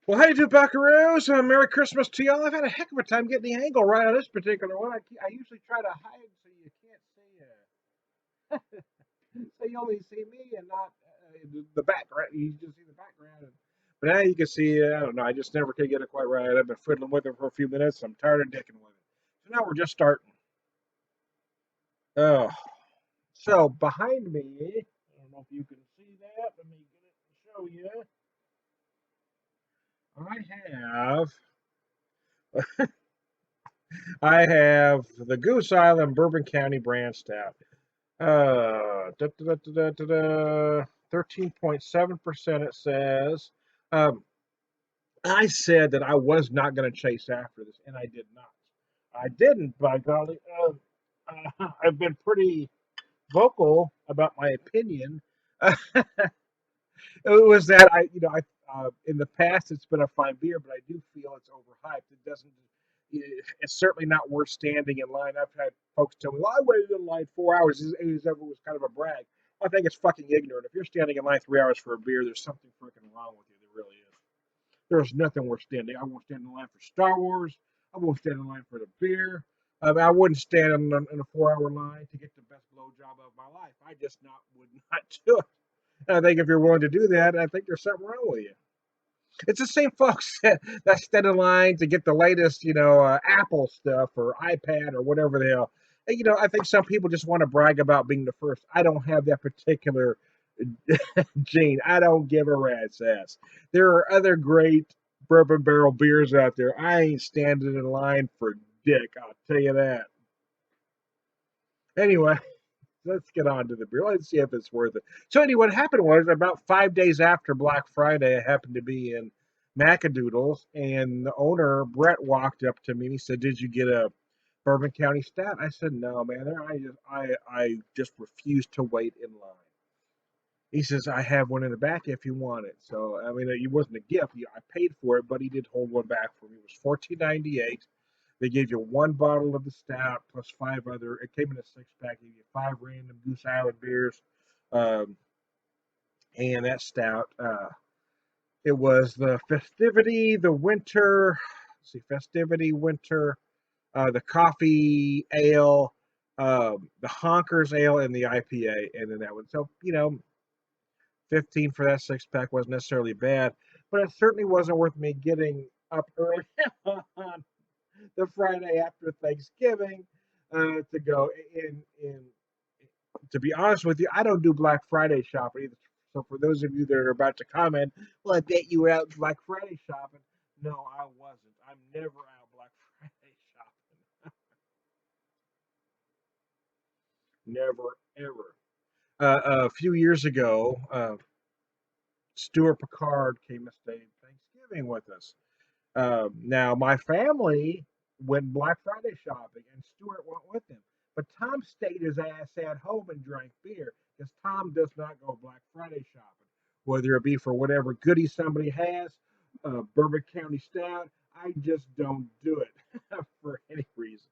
Well, hey, do buckaroos. Merry Christmas to y'all. I've had a heck of a time getting the angle right on this particular one. I usually try to hide so you can't see, so you only see me and not the background. You just see the background. But now you can see, I don't know, I just never could get it quite right. I've been fiddling with it for a few minutes. I'm tired of dicking with it. So now we're just starting. Oh, so behind me, I don't know if you can see that. Let me get it to show you. I have I have the Goose Island Bourbon County brand stout. 13.7% it says. Um, I said that I was not going to chase after this, and I did not. I didn't, by golly. I've been pretty vocal about my opinion. It was that in the past it's been a fine beer, but I do feel it's overhyped. It doesn't. It's certainly not worth standing in line. I've had folks tell me, "Well, I waited in line 4 hours." As if it was kind of a brag. I think it's fucking ignorant. If you're standing in line 3 hours for a beer, there's something freaking wrong with you. There really is. There's nothing worth standing. I won't stand in line for Star Wars. I won't stand in line for the beer. I wouldn't stand in a 4 hour line to get the best blowjob of my life. I just would not do it. I think if you're willing to do that, I think there's something wrong with you. It's the same folks that stand in line to get the latest, Apple stuff or iPad or whatever the hell. I think some people just want to brag about being the first. I don't have that particular gene. I don't give a rat's ass. There are other great bourbon barrel beers out there. I ain't standing in line for dick. I'll tell you that. Anyway, let's get on to the beer. Let's see if it's worth it. So anyway, what happened was about 5 days after Black Friday, I happened to be in Macadoodles, and the owner Brett walked up to me and he said, "Did you get a Bourbon County Stout?" I said, "No, man. I just refuse to wait in line." He says, "I have one in the back if you want it." So I mean, it wasn't a gift. I paid for it, but he did hold one back for me. It was 14.98. They gave you one bottle of the stout plus five other. It came in a six pack. You get five random Goose Island beers, um, and that stout. It was the festivity, the winter. Let's see, festivity, winter, the coffee ale, the Honkers ale, and the IPA, and then that one. So 15 for that six pack wasn't necessarily bad, but it certainly wasn't worth me getting up early on the Friday after Thanksgiving to go in. To be honest with you, I don't do Black Friday shopping either. So for those of you that are about to comment, well, I bet you were out Black Friday shopping. No, I wasn't. I'm never out Black Friday shopping. Never, ever. A few years ago, Stuart Picard came to stay Thanksgiving with us. Now, my family went Black Friday shopping, and Stuart went with them. But Tom stayed his ass at home and drank beer because Tom does not go Black Friday shopping, whether it be for whatever goodie somebody has, Bourbon County Stout. I just don't do it for any reason.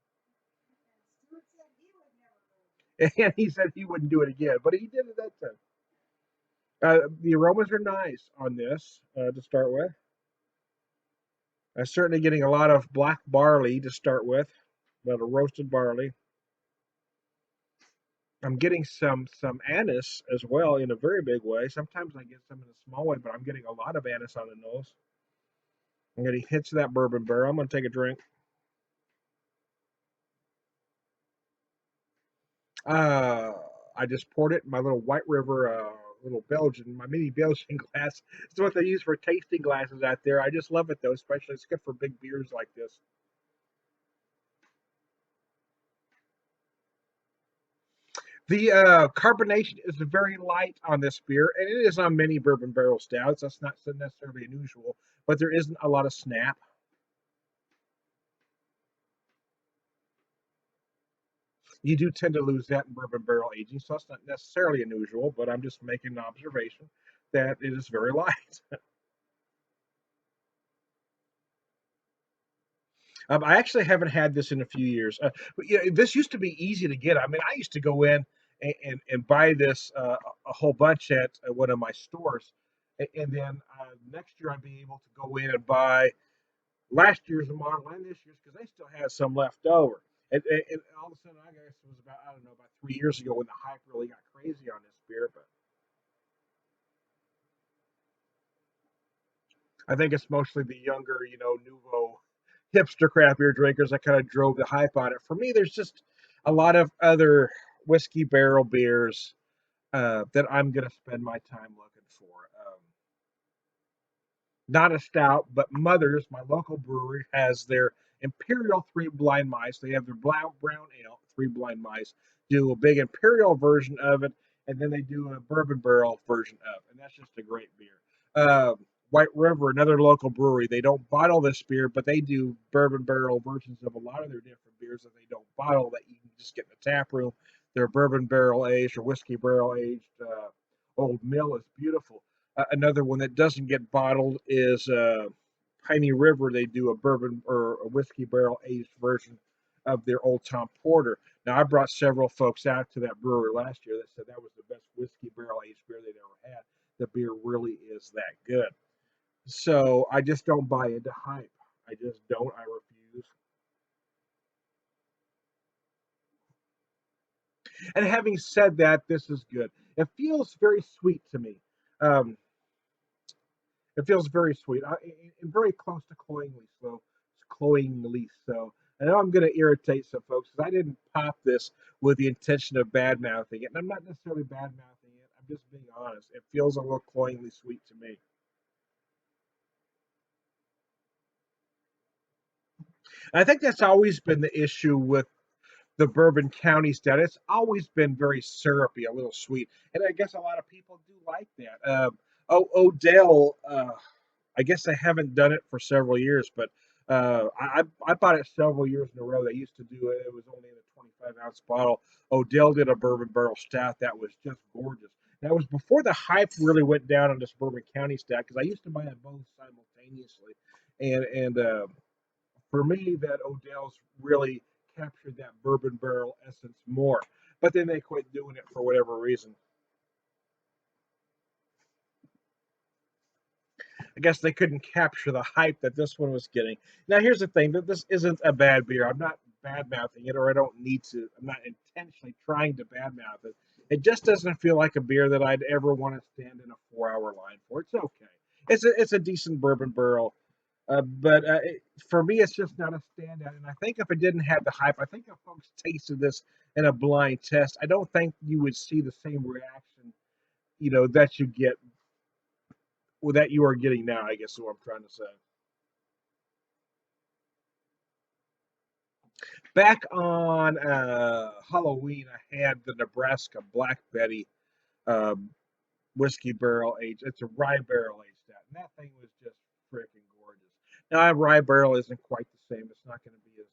And he said he wouldn't do it again, but he did it that time. The aromas are nice on this to start with. I'm certainly getting a lot of black barley to start with, a lot of roasted barley. I'm getting some anise as well in a very big way. Sometimes I get some in a small way, but I'm getting a lot of anise on the nose. I'm getting hits of that bourbon barrel. I'm going to take a drink. Uh, I just poured it in my little White River, little Belgian, my mini Belgian glass. It's what they use for tasting glasses out there. I just love it though, especially it's good for big beers like this. The carbonation is very light on this beer, and it is on many bourbon barrel stouts. That's not so necessarily unusual, but there isn't a lot of snap. You do tend to lose that in bourbon barrel aging, so that's not necessarily unusual, but I'm just making an observation that it is very light. I actually haven't had this in a few years. But this used to be easy to get. I mean, I used to go in and buy this a whole bunch at one of my stores. And then next year I'd be able to go in and buy last year's model and this year's because they still had some left over. And all of a sudden, I guess it was about, I don't know, about 3 years ago when the hype really got crazy on this beer. But I think it's mostly the younger, nouveau hipster craft beer drinkers that kind of drove the hype on it. For me, there's just a lot of other whiskey barrel beers that I'm going to spend my time looking for. Not a stout, but Mother's, my local brewery, has their Imperial Three Blind Mice. They have their brown ale, Three Blind Mice, do a big Imperial version of it, and then they do a bourbon barrel version of it, and that's just a great beer. White River, another local brewery, they don't bottle this beer, but they do bourbon barrel versions of a lot of their different beers that they don't bottle that you can just get in the tap room. Their bourbon barrel aged or whiskey barrel aged Old Mill is beautiful. Another one that doesn't get bottled is Piney River. They do a bourbon or a whiskey barrel aged version of their Old Tom Porter. Now, I brought several folks out to that brewery last year that said that was the best whiskey barrel aged beer they'd ever had. The beer really is that good. So I just don't buy into hype. I just don't. I refuse. And having said that, this is good. It feels very sweet to me. Um, It feels very sweet and very close to cloyingly so. Cloyingly so. I know I'm going to irritate some folks because I didn't pop this with the intention of bad mouthing it, and I'm not necessarily bad mouthing it. I'm just being honest. It feels a little cloyingly sweet to me. And I think that's always been the issue with the Bourbon County stout. It's always been very syrupy, a little sweet, and I guess a lot of people do like that. Odell I guess I haven't done it for several years, but I bought it several years in a row. They used to do it. It was only in a 25-ounce bottle. Odell did a bourbon barrel stout that was just gorgeous. That was before the hype really went down on this Bourbon County stout because I used to buy them both simultaneously, and for me, that Odell's really captured that bourbon barrel essence more. But then they quit doing it for whatever reason. I guess they couldn't capture the hype that this one was getting. Now, here's the thing: that this isn't a bad beer. I'm not bad mouthing it, or I don't need to. I'm not intentionally trying to bad mouth it. It just doesn't feel like a beer that I'd ever want to stand in a 4 hour line for. It's okay. It's a decent bourbon barrel, but for me, it's just not a standout. And I think if it didn't have the hype, I think if folks tasted this in a blind test, I don't think you would see the same reaction, that you get that you are getting now. I guess is what I'm trying to say. Back on Halloween, I had the Nebraska Black Betty um, whiskey barrel aged. It's a rye barrel aged stout, and that thing was just freaking gorgeous. Now, a rye barrel isn't quite the same. It's not going to be as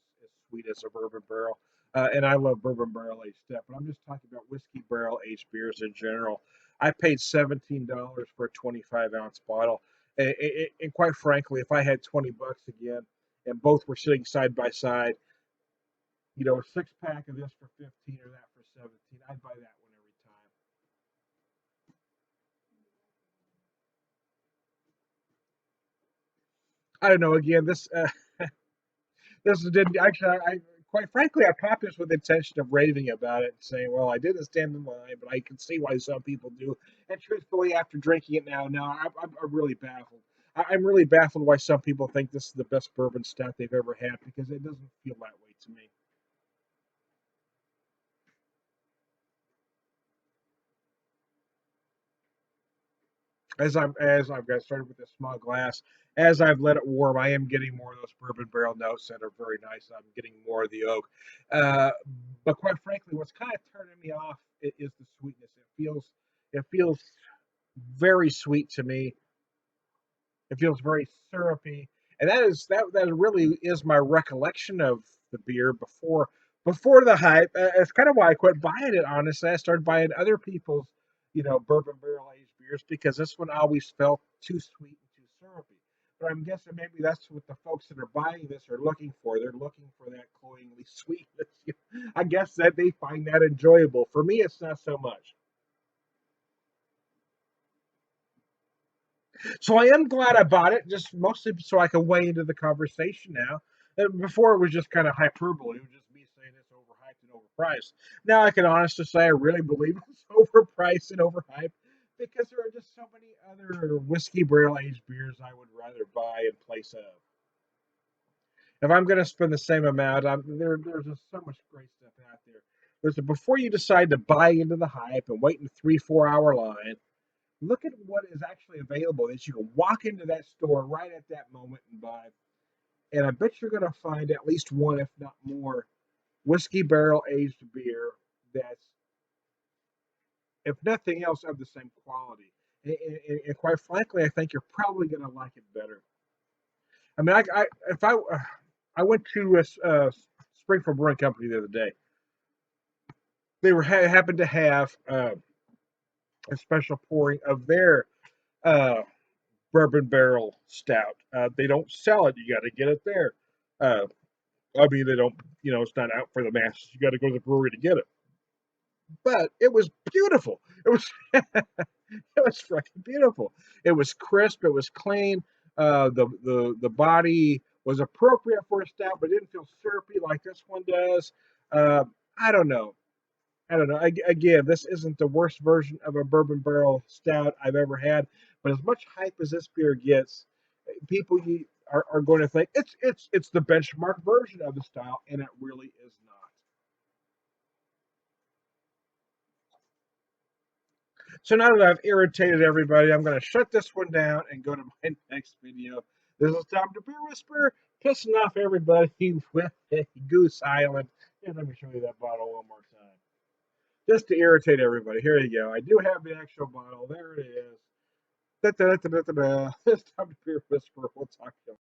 sweet as a bourbon barrel, and I love bourbon barrel aged stout. But I'm just talking about whiskey barrel aged beers in general. I paid $17 for a 25-ounce bottle, and quite frankly, if I had 20 bucks again, and both were sitting side by side, a six pack of this for 15 or that for 17. I'd buy that one every time. I don't know. Again, this didn't actually. Quite frankly, I popped this with the intention of raving about it and saying, "Well, I didn't stand in line, but I can see why some people do." And truthfully, after drinking it now, I'm really baffled. I'm really baffled why some people think this is the best bourbon stout they've ever had because it doesn't feel that way to me. As I've got started with this small glass, as I've let it warm, I am getting more of those bourbon barrel notes that are very nice. I'm getting more of the oak, uh, but quite frankly, what's kind of turning me off is the sweetness. It feels very sweet to me. It feels very syrupy, and that really is my recollection of the beer before the hype. It's kind of why I quit buying it. Honestly, I started buying other people's, bourbon barrel aged beers because this one always felt too sweet and too syrupy. But I'm guessing maybe that's what the folks that are buying this are looking for. They're looking for that cloyingly sweetness. I guess that they find that enjoyable. For me, it's not so much. So I am glad I bought it, just mostly so I can weigh into the conversation now. Before it was just kind of hyperbole. It was just me saying it's overhyped and overpriced. Now I can honestly say I really believe it's overpriced and overhyped because there are just so many other whiskey barrel aged beers I would rather buy in place of. If I'm going to spend the same amount, there's just so much great stuff out there. Before you decide to buy into the hype and wait in 3-4 hour line, look at what is actually available that you can walk into that store right at that moment and buy. And I bet you're going to find at least one, if not more, whiskey barrel aged beer that's, if nothing else, of the same quality. And quite frankly, I think you're probably going to like it better. I mean, if I went to a Springfield Brewing Company the other day. They happened to have a special pouring of their uh, bourbon barrel stout. They don't sell it; you got to get it there. Uh, I mean, they don't. It's not out for the masses. You got to go to the brewery to get it. But it was beautiful. It was it was freaking beautiful. It was crisp. It was clean. The body was appropriate for a stout, but it didn't feel syrupy like this one does. Uh, I don't know. I don't know. Again, this isn't the worst version of a bourbon barrel stout I've ever had, but as much hype as this beer gets, people are going to think it's the benchmark version of the style, and it really is not. So now that I've irritated everybody, I'm going to shut this one down and go to my next video. This is time to beer whisper, pissing off everybody with Goose Island. And let me show you that bottle one more time, just to irritate everybody. Here you go. I do have the actual bottle. There it is. Da, da, da, da, da, da. It's time to beer whisper. We'll talk to you.